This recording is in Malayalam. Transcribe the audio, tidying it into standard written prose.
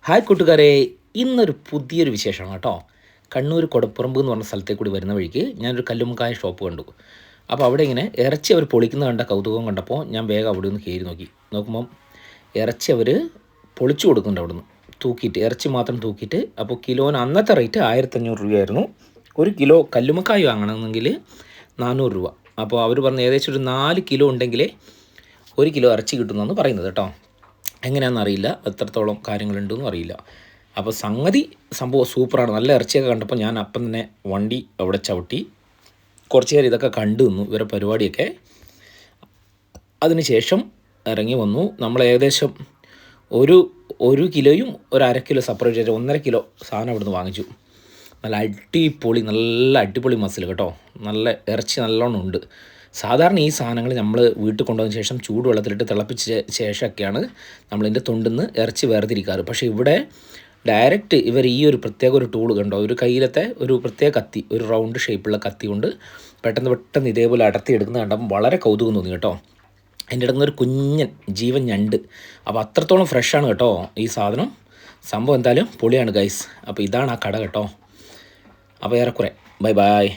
ഹായ് കൂട്ടുകാരെ, ഇന്നൊരു പുതിയൊരു വിശേഷമാണ് കേട്ടോ. കണ്ണൂർ കൊടപ്പുറമ്പ് എന്ന് പറഞ്ഞ സ്ഥലത്തേക്ക് കൂടി വരുന്ന വഴിക്ക് ഞാനൊരു കല്ലുമ്മക്കായ ഷോപ്പ് കണ്ടു. അപ്പോൾ അവിടെ ഇങ്ങനെ ഇറച്ചി അവർ പൊളിക്കുന്നത് കണ്ട കൗതുകം കണ്ടപ്പോൾ ഞാൻ വേഗം അവിടെ നിന്ന് കയറി നോക്കുമ്പം ഇറച്ചി അവർ പൊളിച്ചു കൊടുക്കുന്നുണ്ട് അവിടെ നിന്ന് തൂക്കിയിട്ട്, ഇറച്ചി മാത്രം തൂക്കിയിട്ട്. അപ്പോൾ കിലോന് അന്നത്തെ റേറ്റ് 1500 രൂപയായിരുന്നു. ഒരു കിലോ കല്ലുമ്മക്കായ വാങ്ങണമെന്നെങ്കിൽ 400 രൂപ. അപ്പോൾ അവർ പറഞ്ഞ് ഏകദേശം ഒരു 4 കിലോ ഉണ്ടെങ്കിലേ 1 കിലോ ഇറച്ചി കിട്ടുമെന്നാണ് പറയുന്നത് കേട്ടോ. എങ്ങനെയാണെന്ന് അറിയില്ല, എത്രത്തോളം കാര്യങ്ങളുണ്ടെന്നും അറിയില്ല. അപ്പോൾ സംഭവം സൂപ്പറാണ്. നല്ല ഇറച്ചിയൊക്കെ കണ്ടപ്പോൾ ഞാൻ അപ്പം തന്നെ വണ്ടി അവിടെ ചവിട്ടി കുറച്ച് നേരം ഇതൊക്കെ കണ്ടു നിന്നു, ഇവരെ പരിപാടിയൊക്കെ. അതിനുശേഷം ഇറങ്ങി വന്നു. നമ്മൾ ഏകദേശം ഒരു ഒരു കിലോയും ഒരു അര കിലോ സെപ്പറേറ്റ് ആയിട്ട് 1.5 കിലോ സാധനം ഇവിടുന്ന് വാങ്ങിച്ചു. നല്ല അടിപൊളി മസിൽ കേട്ടോ. നല്ല ഇറച്ചി നല്ലോണം ഉണ്ട്. സാധാരണ ഈ സാധനങ്ങൾ നമ്മൾ വീട്ടിൽ കൊണ്ടുവന്ന ശേഷം ചൂടുവെള്ളത്തിലിട്ട് തിളപ്പിച്ച ശേഷമൊക്കെയാണ് നമ്മളിതിൻ്റെ തൊണ്ടിന്ന് ഇറച്ചി വേർതിരിക്കാറ്. പക്ഷേ ഇവിടെ ഡയറക്റ്റ് ഇവർ ഈ ഒരു പ്രത്യേക ഒരു ടൂൾ കണ്ടോ, ഒരു കയ്യിലത്തെ ഒരു പ്രത്യേക കത്തി, ഒരു റൗണ്ട് ഷേപ്പുള്ള കത്തി കൊണ്ട് പെട്ടെന്ന് ഇതേപോലെ അടർത്തിയെടുക്കുന്നത് കണ്ടപ്പോൾ വളരെ കൗതുകം തോന്നി കേട്ടോ. അതിൻ്റെ ഇടയ്ക്ക് ഒരു കുഞ്ഞൻ ജീവൻ ഞണ്ട്. അപ്പോൾ അത്രത്തോളം ഫ്രഷാണ് കേട്ടോ ഈ സാധനം. സംഭവം എന്തായാലും പൊളിയാണ് ഗൈസ്. അപ്പോൾ ഇതാണ് ആ കട കേട്ടോ. അപ്പോൾ ഏറെക്കുറെ ബൈ.